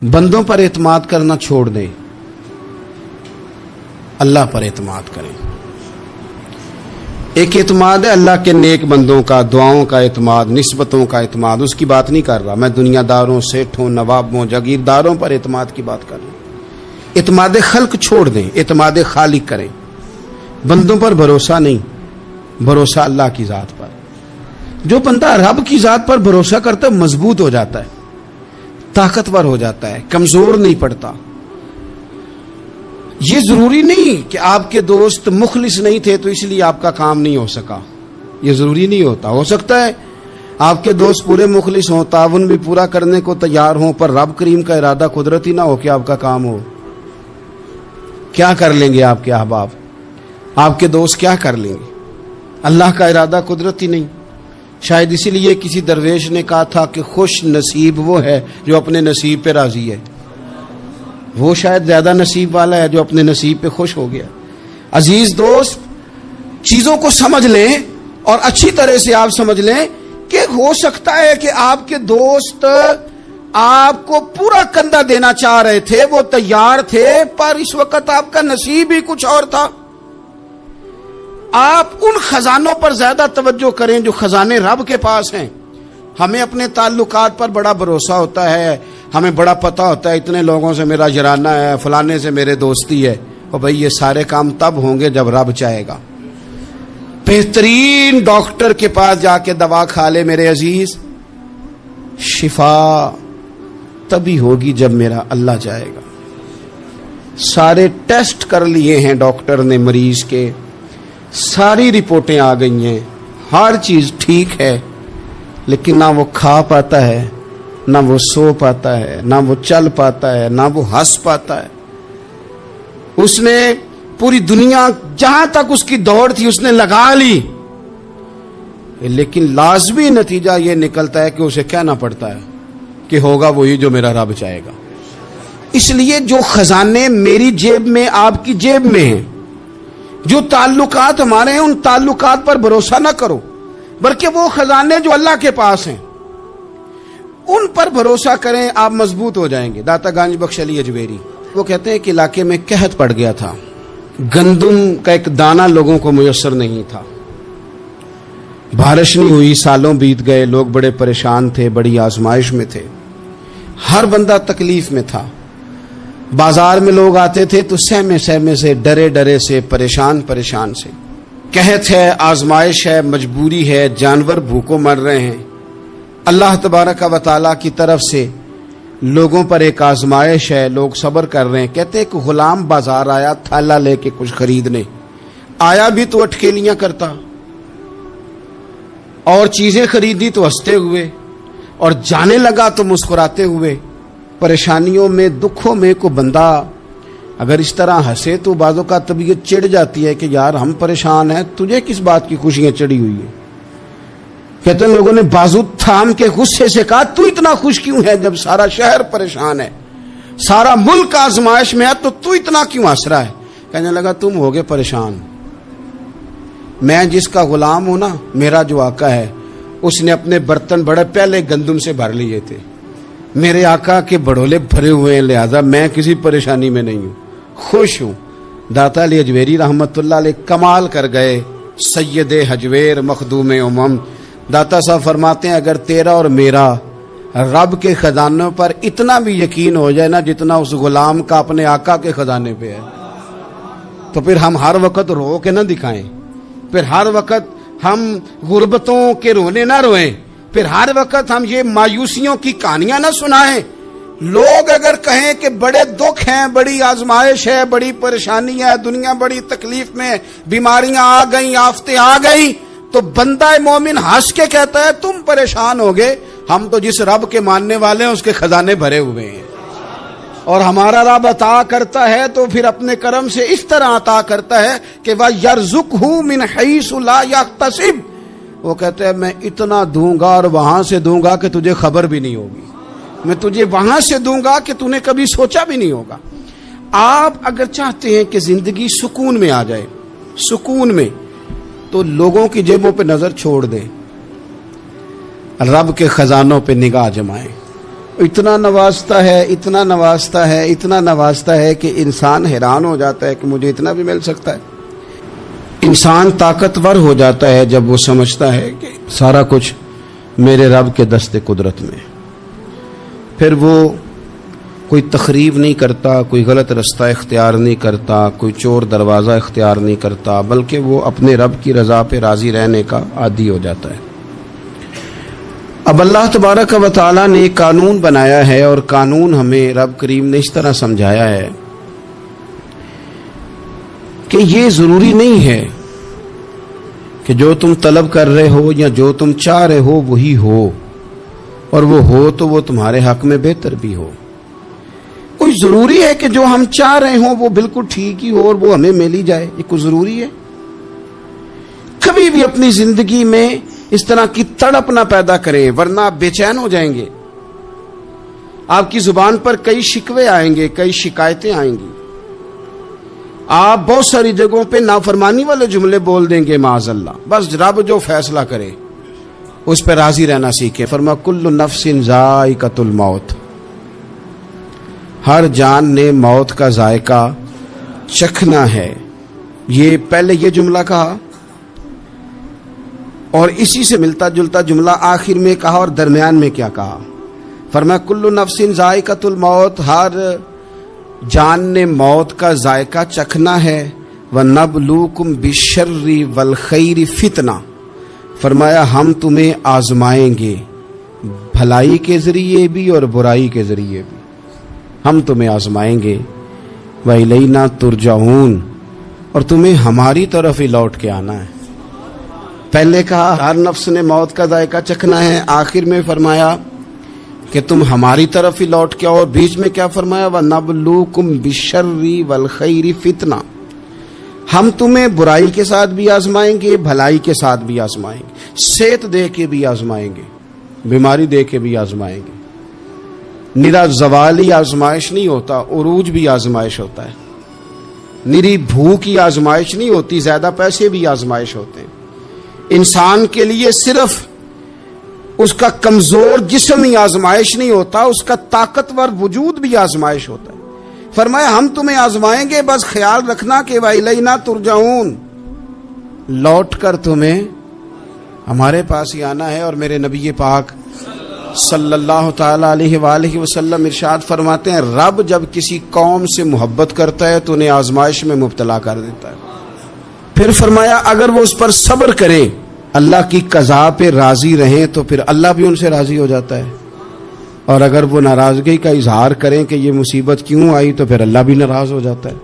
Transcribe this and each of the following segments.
بندوں پر اعتماد کرنا چھوڑ دیں، اللہ پر اعتماد کریں۔ ایک اعتماد ہے اللہ کے نیک بندوں کا، دعاؤں کا اعتماد، نسبتوں کا اعتماد، اس کی بات نہیں کر رہا میں، دنیا داروں، سیٹھوں، نوابوں، جاگیرداروں پر اعتماد کی بات کر رہا ہوں۔ اعتماد خلق چھوڑ دیں، اعتماد خالق کریں۔ بندوں پر بھروسہ نہیں، بھروسہ اللہ کی ذات پر۔ جو بندہ رب کی ذات پر بھروسہ کرتا ہے مضبوط ہو جاتا ہے، طاقتور ہو جاتا ہے، کمزور نہیں پڑتا۔ یہ ضروری نہیں کہ آپ کے دوست مخلص نہیں تھے تو اس لیے آپ کا کام نہیں ہو سکا، یہ ضروری نہیں ہوتا۔ ہو سکتا ہے آپ کے دوست پورے مخلص ہوں، تعاون بھی پورا کرنے کو تیار ہوں، پر رب کریم کا ارادہ قدرتی نہ ہو کہ آپ کا کام ہو۔ کیا کر لیں گے آپ کے احباب، آپ کے دوست کیا کر لیں گے؟ اللہ کا ارادہ قدرتی نہیں۔ شاید اسی لیے کسی درویش نے کہا تھا کہ خوش نصیب وہ ہے جو اپنے نصیب پہ راضی ہے۔ وہ شاید زیادہ نصیب والا ہے جو اپنے نصیب پہ خوش ہو گیا۔ عزیز دوست، چیزوں کو سمجھ لیں اور اچھی طرح سے آپ سمجھ لیں کہ ہو سکتا ہے کہ آپ کے دوست آپ کو پورا کندھا دینا چاہ رہے تھے، وہ تیار تھے، پر اس وقت آپ کا نصیب ہی کچھ اور تھا۔ آپ ان خزانوں پر زیادہ توجہ کریں جو خزانے رب کے پاس ہیں۔ ہمیں اپنے تعلقات پر بڑا بھروسہ ہوتا ہے، ہمیں بڑا پتہ ہوتا ہے اتنے لوگوں سے میرا جرانہ ہے، فلانے سے میرے دوستی ہے۔ اور بھائی یہ سارے کام تب ہوں گے جب رب چاہے گا۔ بہترین ڈاکٹر کے پاس جا کے دوا کھا لے میرے عزیز، شفا تبھی ہوگی جب میرا اللہ چاہے گا۔ سارے ٹیسٹ کر لیے ہیں ڈاکٹر نے مریض کے، ساری رپورٹیں آ گئی ہیں، ہر چیز ٹھیک ہے، لیکن نہ وہ کھا پاتا ہے، نہ وہ سو پاتا ہے، نہ وہ چل پاتا ہے، نہ وہ ہنس پاتا ہے۔ اس نے پوری دنیا جہاں تک اس کی دوڑ تھی اس نے لگا لی، لیکن لازمی نتیجہ یہ نکلتا ہے کہ اسے کہنا پڑتا ہے کہ ہوگا وہی جو میرا رب چاہے گا۔ اس لیے جو خزانے میری جیب میں، آپ کی جیب میں ہیں، جو تعلقات ہمارے ہیں، ان تعلقات پر بھروسہ نہ کرو، بلکہ وہ خزانے جو اللہ کے پاس ہیں ان پر بھروسہ کریں، آپ مضبوط ہو جائیں گے۔ داتا گنج بخش علی اجمیری وہ کہتے ہیں کہ علاقے میں قحط پڑ گیا تھا، گندم کا ایک دانہ لوگوں کو میسر نہیں تھا، بارش نہیں ہوئی، سالوں بیت گئے، لوگ بڑے پریشان تھے، بڑی آزمائش میں تھے، ہر بندہ تکلیف میں تھا۔ بازار میں لوگ آتے تھے تو سہمے سہمے سے، ڈرے ڈرے سے، پریشان پریشان سے۔ قحط ہے، آزمائش ہے، مجبوری ہے، جانور بھوکوں مر رہے ہیں۔ اللہ تبارک و تعالیٰ کی طرف سے لوگوں پر ایک آزمائش ہے، لوگ صبر کر رہے ہیں۔ کہتے ہیں کہ غلام بازار آیا تھالا لے کے کچھ خریدنے، آیا بھی تو اٹکیلیاں کرتا، اور چیزیں خریدی تو ہنستے ہوئے، اور جانے لگا تو مسکراتے ہوئے۔ پریشانیوں میں، دکھوں میں کو بندہ اگر اس طرح ہنسے تو بعضوں کا طبیعت چڑ جاتی ہے کہ یار ہم پریشان ہیں، تجھے کس بات کی خوشیاں چڑھی ہوئی ہیں؟ کہتے ہیں لوگوں نے بازو تھام کے غصے سے کہا تو اتنا خوش کیوں ہے جب سارا شہر پریشان ہے، سارا ملک آزمائش میں ہے، تو اتنا کیوں ہنس رہا ہے؟ کہنے لگا تم ہوگے پریشان، میں جس کا غلام ہوں نا، میرا جو آقا ہے اس نے اپنے برتن بڑے پہلے گندم سے بھر لیے تھے، میرے آقا کے بڑولے بھرے ہوئے ہیں، لہذا میں کسی پریشانی میں نہیں ہوں، خوش ہوں۔ داتا علی اجمیری رحمت اللہ علیہ کمال کر گئے، سید حجویر مخدوم امم۔ داتا صاحب فرماتے ہیں اگر تیرا اور میرا رب کے خزانوں پر اتنا بھی یقین ہو جائے نا جتنا اس غلام کا اپنے آقا کے خزانے پہ ہے، تو پھر ہم ہر وقت رو کے نہ دکھائیں، پھر ہر وقت ہم غربتوں کے رونے نہ روئیں، پھر ہر وقت ہم یہ مایوسیوں کی کہانیاں نہ سنائیں۔ لوگ اگر کہیں کہ بڑے دکھ ہیں، بڑی آزمائش ہے، بڑی پریشانی ہے، دنیا بڑی تکلیف میں، بیماریاں آ گئیں، آفتیں آ گئیں، تو بندہ مومن ہنس کے کہتا ہے تم پریشان ہوگے، ہم تو جس رب کے ماننے والے ہیں اس کے خزانے بھرے ہوئے ہیں، اور ہمارا رب عطا کرتا ہے تو پھر اپنے کرم سے اس طرح عطا کرتا ہے کہ وَيَرْزُقْهُ مِنْ حَيْثُ لَا يَحْتَسِبُ۔ وہ کہتے ہیں میں اتنا دوں گا اور وہاں سے دوں گا کہ تجھے خبر بھی نہیں ہوگی، میں تجھے وہاں سے دوں گا کہ تو نے کبھی سوچا بھی نہیں ہوگا۔ آپ اگر چاہتے ہیں کہ زندگی سکون میں آ جائے، سکون میں، تو لوگوں کی جیبوں پہ نظر چھوڑ دیں، رب کے خزانوں پہ نگاہ جمائیں۔ اتنا نوازتا ہے، اتنا نوازتا ہے، اتنا نوازتا ہے کہ انسان حیران ہو جاتا ہے کہ مجھے اتنا بھی مل سکتا ہے۔ انسان طاقتور ہو جاتا ہے جب وہ سمجھتا ہے کہ سارا کچھ میرے رب کے دست قدرت میں۔ پھر وہ کوئی تخریب نہیں کرتا، کوئی غلط رستہ اختیار نہیں کرتا، کوئی چور دروازہ اختیار نہیں کرتا، بلکہ وہ اپنے رب کی رضا پہ راضی رہنے کا عادی ہو جاتا ہے۔ اب اللہ تبارک و تعالیٰ نے ایک قانون بنایا ہے، اور قانون ہمیں رب کریم نے اس طرح سمجھایا ہے کہ یہ ضروری نہیں ہے کہ جو تم طلب کر رہے ہو یا جو تم چاہ رہے ہو وہی ہو، اور وہ ہو تو وہ تمہارے حق میں بہتر بھی ہو۔ کوئی ضروری ہے کہ جو ہم چاہ رہے ہوں وہ بالکل ٹھیک ہی ہو اور وہ ہمیں مل ہی جائے؟ یہ کوئی ضروری ہے؟ کبھی بھی اپنی زندگی میں اس طرح کی تڑپ نہ پیدا کریں، ورنہ آپ بے چین ہو جائیں گے۔ آپ کی زبان پر کئی شکوے آئیں گے، کئی شکایتیں آئیں گی، آپ بہت ساری جگہوں پہ نافرمانی والے جملے بول دیں گے معاذ اللہ۔ بس رب جو فیصلہ کرے اس پہ راضی رہنا سیکھیں۔ فرما کل نفس ذائقۃ الموت، ہر جان نے موت کا ذائقہ چکھنا ہے۔ یہ پہلے یہ جملہ کہا، اور اسی سے ملتا جلتا جملہ آخر میں کہا، اور درمیان میں کیا کہا؟ فرمایا کل نفس ذائقۃ الموت، ہر جان نے موت کا ذائقہ چکھنا ہے۔ وَنَبْلُوكُمْ بِالشَّرِّ وَالْخَيْرِ فِتْنَةً، فرمایا ہم تمہیں آزمائیں گے، بھلائی کے ذریعے بھی اور برائی کے ذریعے بھی ہم تمہیں آزمائیں گے۔ وَإِلَيْنَا تُرْجَعُونَ، اور تمہیں ہماری طرف ہی لوٹ کے آنا ہے۔ پہلے کہا ہر نفس نے موت کا ذائقہ چکھنا ہے، آخر میں فرمایا کہ تم ہماری طرف ہی لوٹ کے آؤ، اور بیچ میں کیا فرمایا؟ وَنَبْلُوكُمْ بِالشَّرِّ وَالْخَيْرِ فِتْنَةً، ہم تمہیں برائی کے ساتھ بھی آزمائیں گے، بھلائی کے ساتھ بھی آزمائیں گے، صحت دے کے بھی آزمائیں گے، بیماری دے کے بھی آزمائیں گے۔ نرا زوالی آزمائش نہیں ہوتا، عروج بھی آزمائش ہوتا ہے۔ نری بھوک کی آزمائش نہیں ہوتی، زیادہ پیسے بھی آزمائش ہوتے ہیں۔ انسان کے لیے صرف اس کا کمزور جسم ہی آزمائش نہیں ہوتا، اس کا طاقتور وجود بھی آزمائش ہوتا ہے۔ فرمایا ہم تمہیں آزمائیں گے، بس خیال رکھنا کہ وَإِلَيْنَا تُرْجَعُونَ، لوٹ کر تمہیں ہمارے پاس ہی آنا ہے۔ اور میرے نبی پاک صلی اللہ تعالی علیہ وآلہ وسلم ارشاد فرماتے ہیں، رب جب کسی قوم سے محبت کرتا ہے تو انہیں آزمائش میں مبتلا کر دیتا ہے۔ پھر فرمایا اگر وہ اس پر صبر کریں، اللہ کی قضا پہ راضی رہیں، تو پھر اللہ بھی ان سے راضی ہو جاتا ہے، اور اگر وہ ناراضگی کا اظہار کریں کہ یہ مصیبت کیوں آئی، تو پھر اللہ بھی ناراض ہو جاتا ہے۔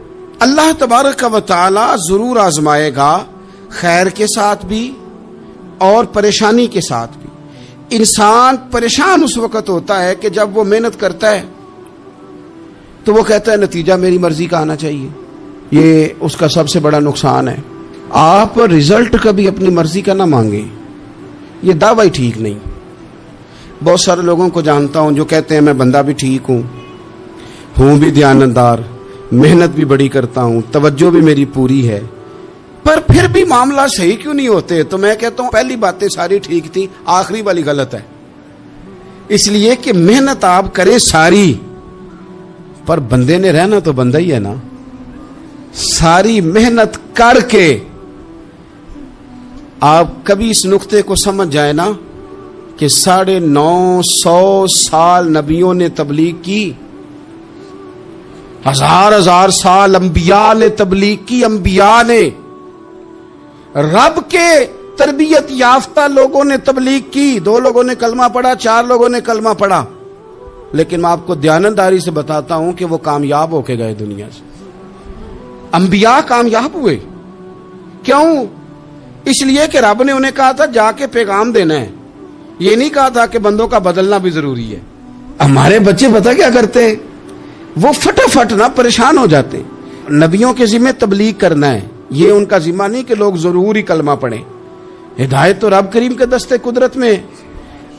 اللہ تبارک و تعالی ضرور آزمائے گا، خیر کے ساتھ بھی اور پریشانی کے ساتھ بھی۔ انسان پریشان اس وقت ہوتا ہے کہ جب وہ محنت کرتا ہے تو وہ کہتا ہے نتیجہ میری مرضی کا آنا چاہیے، یہ اس کا سب سے بڑا نقصان ہے۔ آپ رزلٹ کبھی اپنی مرضی کا نہ مانگیں، یہ دعویٰ ٹھیک نہیں۔ بہت سارے لوگوں کو جانتا ہوں جو کہتے ہیں میں بندہ بھی ٹھیک ہوں بھی دیانتدار، محنت بھی بڑی کرتا ہوں، توجہ بھی میری پوری ہے، پر پھر بھی معاملہ صحیح کیوں نہیں ہوتے؟ تو میں کہتا ہوں پہلی باتیں ساری ٹھیک تھی، آخری والی غلط ہے۔ اس لیے کہ محنت آپ کریں ساری، پر بندے نے رہنا تو بندہ ہی ہے نا۔ ساری محنت کر کے آپ کبھی اس نقطے کو سمجھ جائیں نا کہ 950 سال نبیوں نے تبلیغ کی، 1000 سال انبیاء نے تبلیغ کی، انبیاء نے، رب کے تربیت یافتہ لوگوں نے تبلیغ کی، 2 لوگوں نے کلمہ پڑھا، 4 لوگوں نے کلمہ پڑھا، لیکن میں آپ کو دیانتداری سے بتاتا ہوں کہ وہ کامیاب ہو کے گئے دنیا سے۔ انبیاء کامیاب ہوئے، کیوں؟ اس لیے کہ رب نے انہیں کہا تھا جا کے پیغام دینا ہے، یہ نہیں کہا تھا کہ بندوں کا بدلنا بھی ضروری ہے۔ ہمارے بچے پتہ کیا کرتے ہیں؟ وہ فٹافٹ نہ پریشان ہو جاتے ہیں۔ نبیوں کے ذمہ تبلیغ کرنا ہے، یہ ان کا ذمہ نہیں کہ لوگ ضروری کلمہ پڑھیں۔ ہدایت تو رب کریم کے دستے قدرت میں۔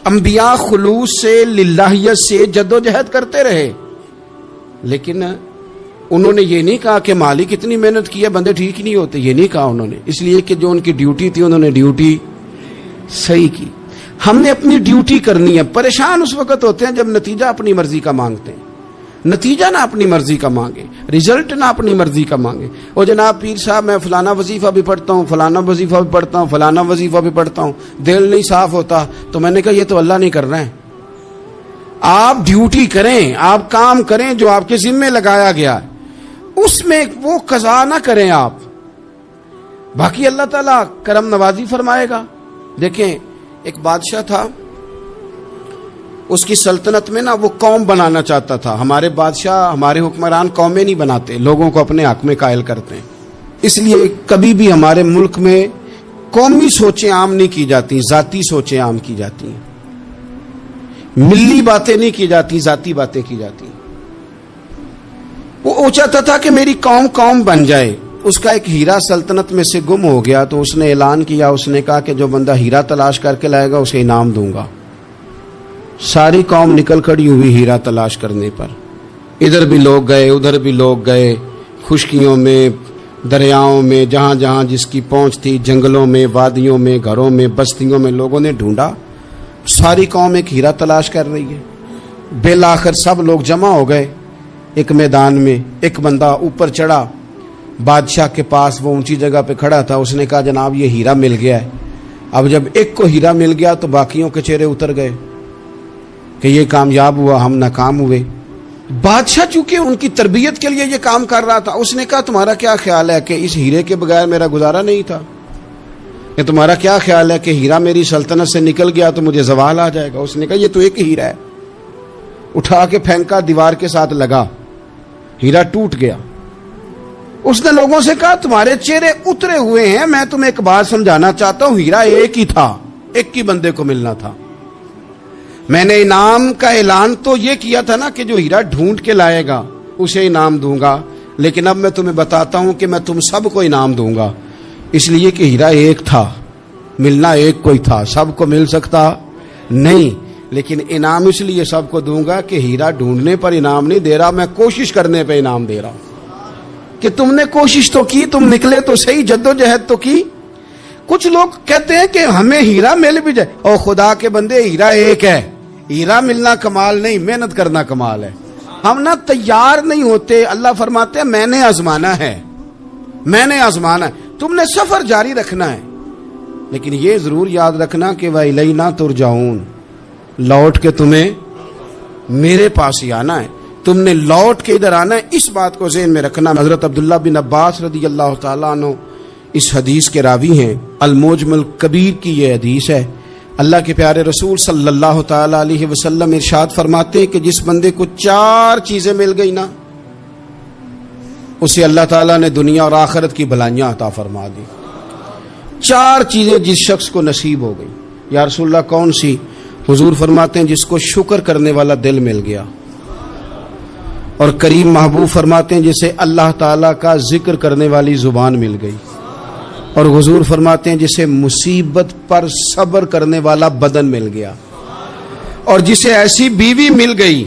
انبیاء خلوص سے، للہیت سے جد و جہد کرتے رہے، لیکن انہوں نے یہ نہیں کہا کہ مالک اتنی محنت کی ہے بندے ٹھیک نہیں ہوتے، یہ نہیں کہا انہوں نے، اس لیے کہ جو ان کی ڈیوٹی تھی انہوں نے ڈیوٹی صحیح کی۔ ہم نے اپنی ڈیوٹی کرنی ہے. پریشان اس وقت ہوتے ہیں جب نتیجہ اپنی مرضی کا مانگتے ہیں. نتیجہ نہ اپنی مرضی کا مانگے, رزلٹ نہ اپنی مرضی کا مانگے. اور جناب پیر صاحب میں فلانا وظیفہ بھی پڑھتا ہوں, فلانا وظیفہ بھی پڑھتا ہوں, فلانا وظیفہ بھی پڑھتا ہوں, دل نہیں صاف ہوتا. تو میں نے کہا یہ تو اللہ نہیں کر رہا ہے. آپ ڈیوٹی کریں, آپ کام کریں جو آپ کے ذمے لگایا گیا ہے, اس میں وہ قضا نہ کریں آپ. باقی اللہ تعالیٰ کرم نوازی فرمائے گا. دیکھیں ایک بادشاہ تھا, اس کی سلطنت میں نا وہ قوم بنانا چاہتا تھا. ہمارے بادشاہ, ہمارے حکمران قومیں نہیں بناتے, لوگوں کو اپنے حق میں قائل کرتے ہیں. اس لیے کبھی بھی ہمارے ملک میں قومی سوچیں عام نہیں کی جاتی, ذاتی سوچیں عام کی جاتی ہیں. ملی باتیں نہیں کی جاتی, ذاتی باتیں کی جاتی ہیں. وہ چاہتا تھا کہ میری قوم بن جائے. اس کا ایک ہیرا سلطنت میں سے گم ہو گیا, تو اس نے اعلان کیا, اس نے کہا کہ جو بندہ ہیرا تلاش کر کے لائے گا اسے انعام دوں گا. ساری قوم نکل کھڑی ہوئی ہیرا تلاش کرنے پر. ادھر بھی لوگ گئے, ادھر بھی لوگ گئے, خشکیوں میں, دریاؤں میں, جہاں جہاں جس کی پہنچ تھی, جنگلوں میں, وادیوں میں, گھروں میں, بستیوں میں لوگوں نے ڈھونڈا. ساری قوم ایک ہیرا تلاش کر رہی ہے. بالآخر سب لوگ جمع ہو گئے ایک میدان میں. ایک بندہ اوپر چڑھا بادشاہ کے پاس, وہ اونچی جگہ پہ کھڑا تھا. اس نے کہا جناب یہ ہیرا مل گیا ہے. اب جب ایک کو ہیرا مل گیا تو باقیوں کے چہرے اتر گئے کہ یہ کامیاب ہوا, ہم ناکام ہوئے. بادشاہ چونکہ ان کی تربیت کے لیے یہ کام کر رہا تھا, اس نے کہا تمہارا کیا خیال ہے کہ اس ہیرے کے بغیر میرا گزارا نہیں تھا, کہ تمہارا کیا خیال ہے کہ ہیرا میری سلطنت سے نکل گیا تو مجھے زوال آ جائے گا. اس نے کہا یہ تو ایک ہیرا ہے. اٹھا کے پھینکا, دیوار کے ساتھ لگا, ہیرا ٹوٹ گیا. اس نے لوگوں سے کہا تمہارے چہرے اترے ہوئے ہیں, میں تمہیں ایک بات سمجھانا چاہتا ہوں, ہیرا ایک ہی تھا, ایک ہی بندے کو ملنا تھا. میں نے انعام کا اعلان تو یہ کیا تھا نا کہ جو ہیرا ڈھونڈ کے لائے گا اسے انعام دوں گا, لیکن اب میں تمہیں بتاتا ہوں کہ میں تم سب کو انعام دوں گا. اس لیے کہ ہیرا ایک تھا, ملنا ایک کو ہی تھا, سب کو مل سکتا نہیں. لیکن انعام اس لیے سب کو دوں گا کہ ہیرا ڈھونڈنے پر انعام نہیں دے رہا, میں کوشش کرنے پہ انعام دے رہا ہوں. کہ تم نے کوشش تو کی, تم نکلے تو صحیح, جدوجہد تو کی. کچھ لوگ کہتے ہیں کہ ہمیں ہیرا مل بھی جائے. او خدا کے بندے, ہیرا ایک ہے. ہیرا ملنا کمال نہیں, محنت کرنا کمال ہے. ہم نہ تیار نہیں ہوتے. اللہ فرماتے ہیں میں نے آزمانا ہے, میں نے آزمانا ہے. تم نے سفر جاری رکھنا ہے, لیکن یہ ضرور یاد رکھنا کہ وَإِلَيْنَا تُرْجَعُونَ, لوٹ کے تمہیں میرے پاس ہی آنا ہے. تم نے لوٹ کے ادھر آنا ہے, اس بات کو ذہن میں رکھنا. حضرت عبداللہ بن عباس رضی اللہ تعالیٰ عنہ اس حدیث کے راوی ہیں. المعجم الکبیر کی یہ حدیث ہے. اللہ کے پیارے رسول صلی اللہ تعالیٰ علیہ وسلم ارشاد فرماتے ہیں کہ جس بندے کو 4 چیزیں مل گئی نا, اسے اللہ تعالیٰ نے دنیا اور آخرت کی بھلائیاں عطا فرما دی. 4 چیزیں جس شخص کو نصیب ہو گئی. یا رسول اللہ کون سی؟ حضور فرماتے ہیں جس کو شکر کرنے والا دل مل گیا, اور کریم محبوب فرماتے ہیں جسے اللہ تعالیٰ کا ذکر کرنے والی زبان مل گئی, اور حضور فرماتے ہیں جسے مصیبت پر صبر کرنے والا بدن مل گیا, اور جسے ایسی بیوی مل گئی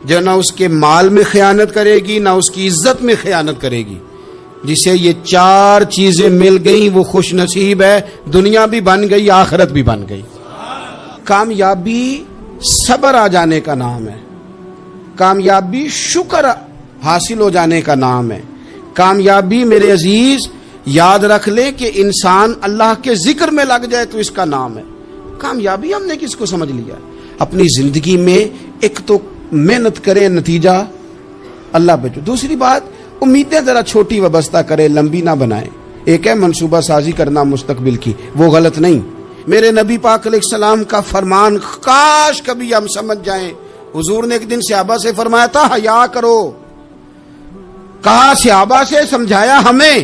جو نہ اس کے مال میں خیانت کرے گی, نہ اس کی عزت میں خیانت کرے گی. جسے یہ 4 چیزیں مل گئیں وہ خوش نصیب ہے. دنیا بھی بن گئی, آخرت بھی بن گئی. کامیابی صبر آ جانے کا نام ہے, کامیابی شکر حاصل ہو جانے کا نام ہے. کامیابی میرے عزیز یاد رکھ لے کہ انسان اللہ کے ذکر میں لگ جائے تو اس کا نام ہے کامیابی. ہم نے کس کو سمجھ لیا؟ اپنی زندگی میں ایک تو محنت کریں, نتیجہ اللہ پہ. دوسری بات, امیدیں ذرا چھوٹی وابستہ کرے, لمبی نہ بنائیں. ایک ہے منصوبہ سازی کرنا مستقبل کی, وہ غلط نہیں. میرے نبی پاک علیہ السلام کا فرمان کاش کبھی ہم سمجھ جائیں. حضور نے ایک دن صحابہ سے فرمایا تھا حیا کرو. کہا صحابہ سے, سمجھایا ہمیں,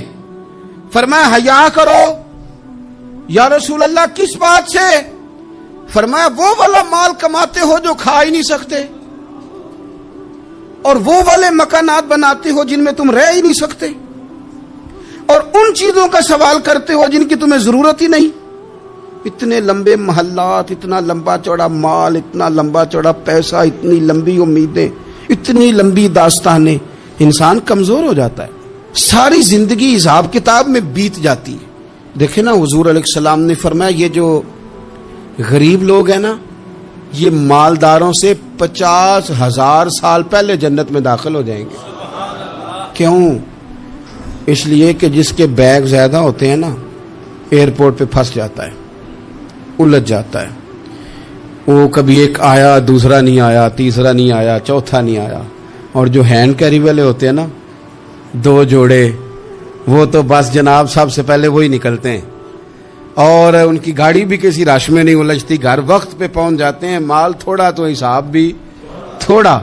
فرمایا حیا کرو. یا رسول اللہ کس بات سے؟ فرمایا وہ والا مال کماتے ہو جو کھا ہی نہیں سکتے, اور وہ والے مکانات بناتے ہو جن میں تم رہ ہی نہیں سکتے, اور ان چیزوں کا سوال کرتے ہو جن کی تمہیں ضرورت ہی نہیں. اتنے لمبے محلات, اتنا لمبا چوڑا مال, اتنا لمبا چوڑا پیسہ, اتنی لمبی امیدیں, اتنی لمبی داستانیں, انسان کمزور ہو جاتا ہے. ساری زندگی حساب کتاب میں بیت جاتی ہے. دیکھیں نا حضور علیہ السلام نے فرمایا یہ جو غریب لوگ ہیں نا، یہ مالداروں سے 50,000 سال پہلے جنت میں داخل ہو جائیں گے۔ کیوں؟ اس لیے کہ جس کے بیگ زیادہ ہوتے ہیں نا، ایئرپورٹ پہ پھنس جاتا ہے، الجھ جاتا ہے۔ وہ کبھی ایک آیا، دوسرا نہیں آیا، تیسرا نہیں آیا، چوتھا نہیں آیا۔ اور جو ہینڈ کیری والے ہوتے ہیں نا، 2 جوڑے، وہ تو بس جناب سب سے پہلے وہی نکلتے ہیں، اور ان کی گاڑی بھی کسی رش میں نہیں الجھتی، گھر وقت پہ پہنچ جاتے ہیں۔ مال تھوڑا تو حساب بھی تھوڑا۔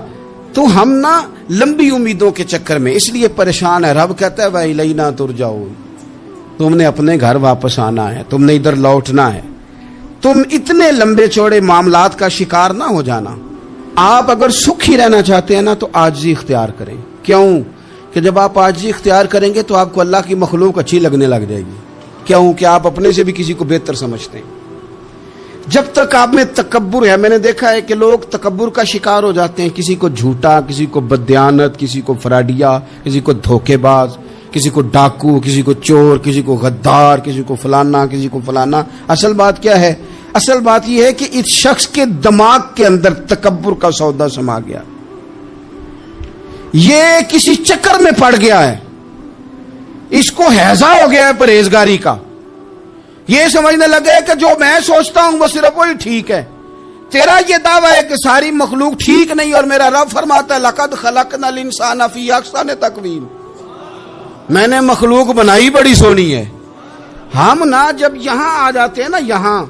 تو ہم نا لمبی امیدوں کے چکر میں اس لیے پریشان ہے۔ رب کہتا ہے وَإِلَيْنَا تُرْجَعُونَ، تم نے اپنے گھر واپس آنا ہے، تم نے ادھر لوٹنا ہے۔ تم اتنے لمبے چوڑے معاملات کا شکار نہ ہو جانا۔ آپ اگر سکھی رہنا چاہتے ہیں نا تو عاجزی اختیار کریں۔ کیوں؟ کہ جب آپ عاجزی اختیار کریں گے تو آپ کو اللہ کی مخلوق اچھی لگنے لگ جائے گی۔ کیوں؟ کہ آپ اپنے سے بھی کسی کو بہتر سمجھتے ہیں۔ جب تک آپ میں تکبر ہے، میں نے دیکھا ہے کہ لوگ تکبر کا شکار ہو جاتے ہیں، کسی کو جھوٹا، کسی کو بددیانت، کسی کو فراڈیا، کسی کو دھوکے باز، کسی کو ڈاکو، کسی کو چور، کسی کو غدار، کسی کو فلانا، کسی کو فلانا۔ اصل بات کیا ہے؟ اصل بات یہ ہے کہ اس شخص کے دماغ کے اندر تکبر کا سودا سما گیا، یہ کسی چکر میں پڑ گیا ہے، اس کو ہیضہ ہو گیا ہے پرہیزگاری کا۔ یہ سمجھنے لگے کہ جو میں سوچتا ہوں وہ صرف وہی ٹھیک ہے۔ تیرا یہ دعویٰ ہے کہ ساری مخلوق ٹھیک نہیں، اور میرا رب فرماتا ہے لَقَدْ خَلَقْنَا الْإِنسَانَ فِي أَحْسَنِ تَقْوِيمٍ، میں نے مخلوق بنائی بڑی سونی ہے۔ ہم نا جب یہاں آ جاتے ہیں نا، یہاں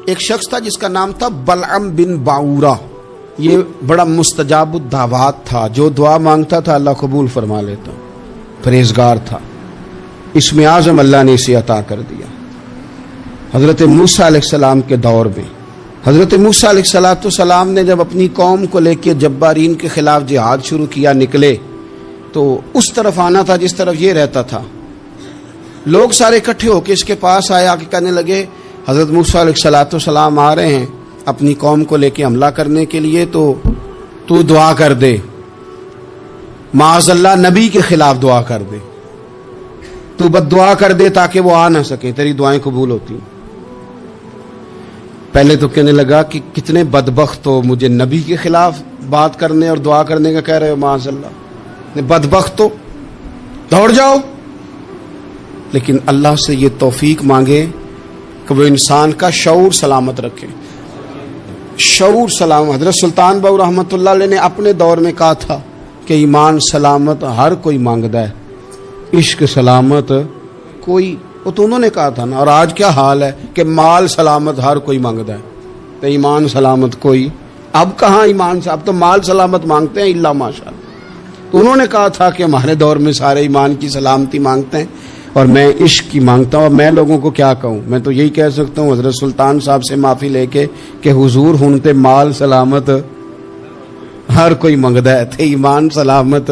ایک شخص تھا جس کا نام تھا بلعم بن باورہ، یہ بڑا مستجاب الدعوات تھا، جو دعا مانگتا تھا اللہ قبول فرما لیتا، پرہیزگار تھا۔ اسم اعظم اللہ نے اسے عطا کر دیا۔ حضرت موسیٰ علیہ السلام کے دور میں حضرت موسیٰ علیہ السلام نے جب اپنی قوم کو لے کے جبارین کے خلاف جہاد شروع کیا، نکلے تو اس طرف آنا تھا جس طرف یہ رہتا تھا۔ لوگ سارے اکٹھے ہو کے اس کے پاس آئے، آ کے کہنے لگے حضرت موسیٰ علیہ السلام آ رہے ہیں اپنی قوم کو لے کے حملہ کرنے کے لیے، تو دعا کر دے، معاذ اللہ نبی کے خلاف دعا کر دے، تو بد دعا کر دے تاکہ وہ آ نہ سکے، تیری دعائیں قبول ہوتی ہیں۔ پہلے تو کہنے لگا کہ کتنے بدبخت ہو، مجھے نبی کے خلاف بات کرنے اور دعا کرنے کا کہہ رہے ہو، معاذ اللہ، بدبخت ہو، دوڑ جاؤ۔ لیکن اللہ سے یہ توفیق مانگے کہ وہ انسان کا شعور سلامت رکھے، شعور سلامت۔ حضرت سلطان باؤ رحمۃ اللہ علیہ نے اپنے دور میں کہا تھا کہ ایمان سلامت ہر کوئی مانگتا ہے، عشق سلامت کوئی، وہ تو انہوں نے کہا تھا نا۔ اور آج کیا حال ہے کہ مال سلامت ہر کوئی مانگتا ہے، تو ایمان سلامت کوئی۔ اب کہاں ایمان سے، اب تو مال سلامت مانگتے ہیں الا ماشاء اللہ۔ تو انہوں نے کہا تھا کہ ہمارے دور میں سارے ایمان کی سلامتی مانگتے ہیں اور میں عشق کی مانگتا ہوں۔ اور میں لوگوں کو کیا کہوں، میں تو یہی کہہ سکتا ہوں حضرت سلطان صاحب سے معافی لے کے کہ حضور ہنتے مال سلامت ہر کوئی مانگتا ہے، تھے ایمان سلامت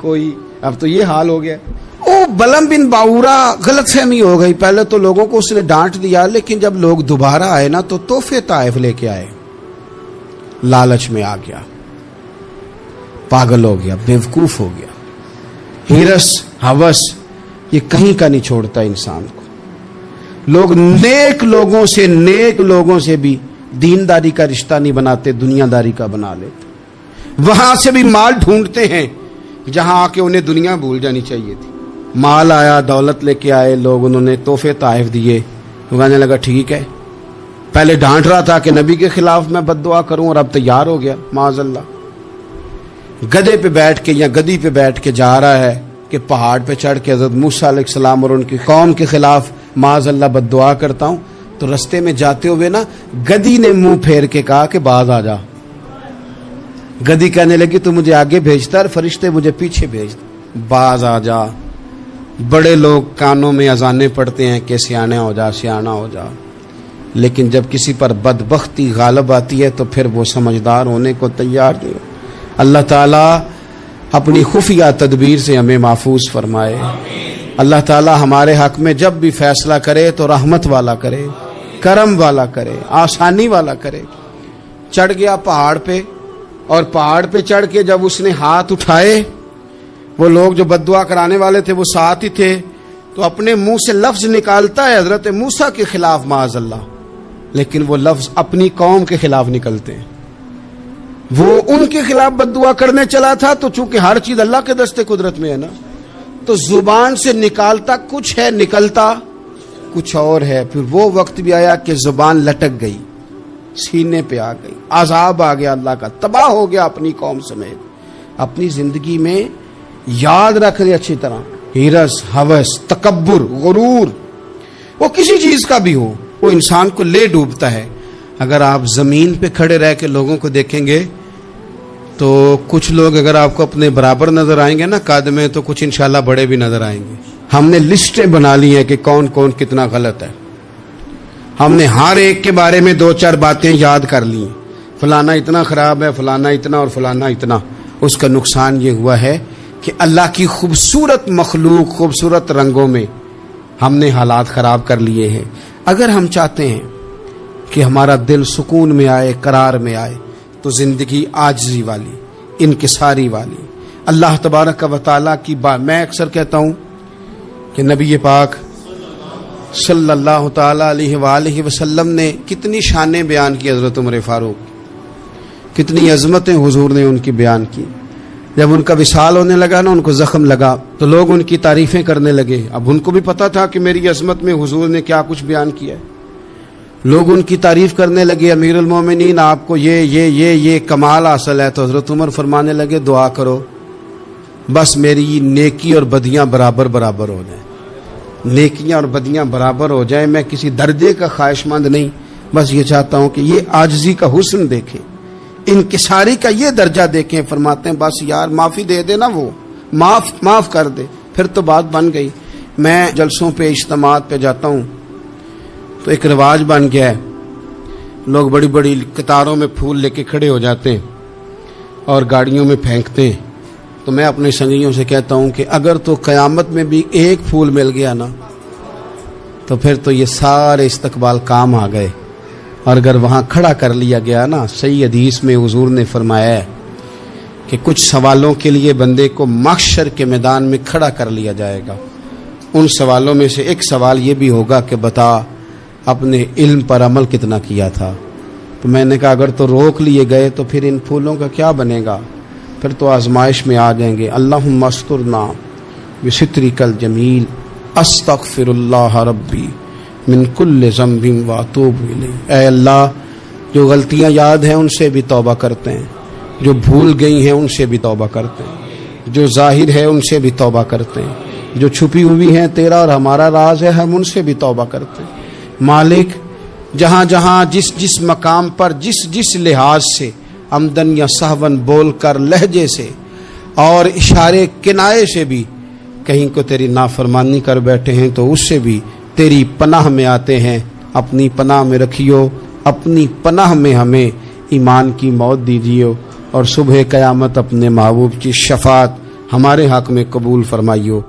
کوئی۔ اب تو یہ حال ہو گیا۔ او بلعم بن باورہ غلط فہمی ہو گئی، پہلے تو لوگوں کو اس نے ڈانٹ دیا، لیکن جب لوگ دوبارہ آئے نا تو تحفے طائف لے کے آئے، لالچ میں آ گیا، پاگل ہو گیا، بیوقوف ہو گیا۔ ہرس ہوس یہ کہیں کا نہیں چھوڑتا انسان کو۔ لوگ نیک لوگوں سے بھی دینداری کا رشتہ نہیں بناتے، دنیا داری کا بنا لیتے۔ وہاں سے بھی مال ڈھونڈتے ہیں جہاں آ کے انہیں دنیا بھول جانی چاہیے تھی۔ مال آیا، دولت لے کے آئے لوگ، انہوں نے تحفے طائف دیے، تو کہنے لگا ٹھیک ہے، پہلے ڈانٹ رہا تھا کہ نبی کے خلاف میں بد دعا کروں، اور اب تیار ہو گیا معاذ اللہ۔ گدھے پہ بیٹھ کے یا گدی پہ بیٹھ کے جا رہا ہے کہ پہاڑ پہ چڑھ کے حضرت موسیٰ علیہ السلام اور ان کی قوم کے خلاف معاذ اللہ بد دعا کرتا ہوں۔ تو رستے میں جاتے ہوئے نا گدی نے منہ پھیر کے کہا کہ باز آ جا۔ گدی کہنے لگی تو مجھے آگے بھیجتا اور فرشتے مجھے پیچھے بھیجتے، باز آ جا۔ بڑے لوگ کانوں میں اذانیں پڑھتے ہیں کہ سیانے ہو جا، سیانا ہو جا، لیکن جب کسی پر بدبختی غالب آتی ہے تو پھر وہ سمجھدار ہونے کو تیار نہیں۔ اللہ تعالیٰ اپنی خفیہ تدبیر سے ہمیں محفوظ فرمائے۔ اللہ تعالیٰ ہمارے حق میں جب بھی فیصلہ کرے تو رحمت والا کرے، کرم والا کرے، آسانی والا کرے۔ چڑھ گیا پہاڑ پہ، اور پہاڑ پہ چڑھ کے جب اس نے ہاتھ اٹھائے، وہ لوگ جو بد دعا کرانے والے تھے وہ ساتھ ہی تھے، تو اپنے منہ سے لفظ نکالتا ہے حضرت موسیٰ کے خلاف معاذ اللہ، لیکن وہ لفظ اپنی قوم کے خلاف نکلتے ہیں. وہ ان کے خلاف بد دعا کرنے چلا تھا تو چونکہ ہر چیز اللہ کے دستے قدرت میں ہے نا، تو زبان سے نکالتا کچھ ہے، نکلتا کچھ اور ہے. پھر وہ وقت بھی آیا کہ زبان لٹک گئی، سینے پہ آ گئی، عذاب آ گیا اللہ کا، تباہ ہو گیا اپنی قوم سمیت. اپنی زندگی میں یاد رکھ لے اچھی طرح، ہرس، ہوس، تکبر، غرور، وہ کسی چیز کا بھی ہو، وہ انسان کو لے ڈوبتا ہے. اگر آپ زمین پہ کھڑے رہ کے لوگوں کو دیکھیں گے تو کچھ لوگ اگر آپ کو اپنے برابر نظر آئیں گے نا قد میں، تو کچھ انشاءاللہ بڑے بھی نظر آئیں گے. ہم نے لسٹیں بنا لی ہیں کہ کون کون کتنا غلط ہے. ہم نے ہر ایک کے بارے میں 2-4 باتیں یاد کر لی ہیں، فلانا اتنا خراب ہے، فلانا اتنا اور فلانا اتنا. اس کا نقصان یہ ہوا ہے کہ اللہ کی خوبصورت مخلوق، خوبصورت رنگوں میں ہم نے حالات خراب کر لیے ہیں. اگر ہم چاہتے ہیں کہ ہمارا دل سکون میں آئے، قرار میں آئے، تو زندگی عاجزی والی، انکساری والی، اللہ تبارک و تعالیٰ کی بات. میں اکثر کہتا ہوں کہ نبی پاک صلی اللہ تعالیٰ علیہ وآلہ وسلم نے کتنی شانیں بیان کی، حضرت عمر فاروق کتنی عظمتیں حضور نے ان کی بیان کی. جب ان کا وصال ہونے لگا نا، ان کو زخم لگا تو لوگ ان کی تعریفیں کرنے لگے. اب ان کو بھی پتا تھا کہ میری عظمت میں حضور نے کیا کچھ بیان کیا ہے. لوگ ان کی تعریف کرنے لگے، امیر المومنین آپ کو یہ کمال حاصل ہے. تو حضرت عمر فرمانے لگے دعا کرو بس میری نیکی اور بدیاں برابر برابر ہو جائیں، نیکیاں اور بدیاں برابر ہو جائیں. میں کسی درجے کا خواہش مند نہیں، بس یہ چاہتا ہوں کہ یہ عاجزی کا حسن دیکھیں، انکساری کا یہ درجہ دیکھیں. فرماتے ہیں بس یار معافی دے دے نا، وہ معاف کر دے. پھر تو بات بن گئی. میں جلسوں پہ، اجتماعات پہ جاتا ہوں تو ایک رواج بن گیا ہے، لوگ بڑی بڑی قطاروں میں پھول لے کے کھڑے ہو جاتے ہیں اور گاڑیوں میں پھینکتے ہیں. تو میں اپنے سنگیوں سے کہتا ہوں کہ اگر تو قیامت میں بھی ایک پھول مل گیا نا تو پھر تو یہ سارے استقبال کام آ گئے. اور اگر وہاں کھڑا کر لیا گیا نا، صحیح حدیث میں حضور نے فرمایا ہے کہ کچھ سوالوں کے لیے بندے کو محشر کے میدان میں کھڑا کر لیا جائے گا. ان سوالوں میں سے ایک سوال یہ بھی ہوگا کہ بتا اپنے علم پر عمل کتنا کیا تھا. تو میں نے کہا اگر تو روک لیے گئے تو پھر ان پھولوں کا کیا بنے گا، پھر تو آزمائش میں آ جائیں گے. اللہم استرنا بسترک الجمیل استغفر اللہ ربی من کل ذنب واتوب الیہ. اے اللہ، جو غلطیاں یاد ہیں ان سے بھی توبہ کرتے ہیں، جو بھول گئی ہیں ان سے بھی توبہ کرتے ہیں، جو ظاہر ہے ان سے بھی توبہ کرتے ہیں، جو چھپی ہوئی ہیں تیرا اور ہمارا راز ہے ہم ان سے بھی توبہ کرتے ہیں. مالک، جہاں جہاں جس مقام پر جس لحاظ سے عمدن یا سہون بول کر، لہجے سے اور اشارے کنائے سے بھی کہیں کو تیری نافرمانی کر بیٹھے ہیں تو اس سے بھی تیری پناہ میں آتے ہیں. اپنی پناہ میں رکھیو، اپنی پناہ میں ہمیں ایمان کی موت دیجیو، اور صبح قیامت اپنے محبوب کی شفاعت ہمارے حق میں قبول فرمائیو.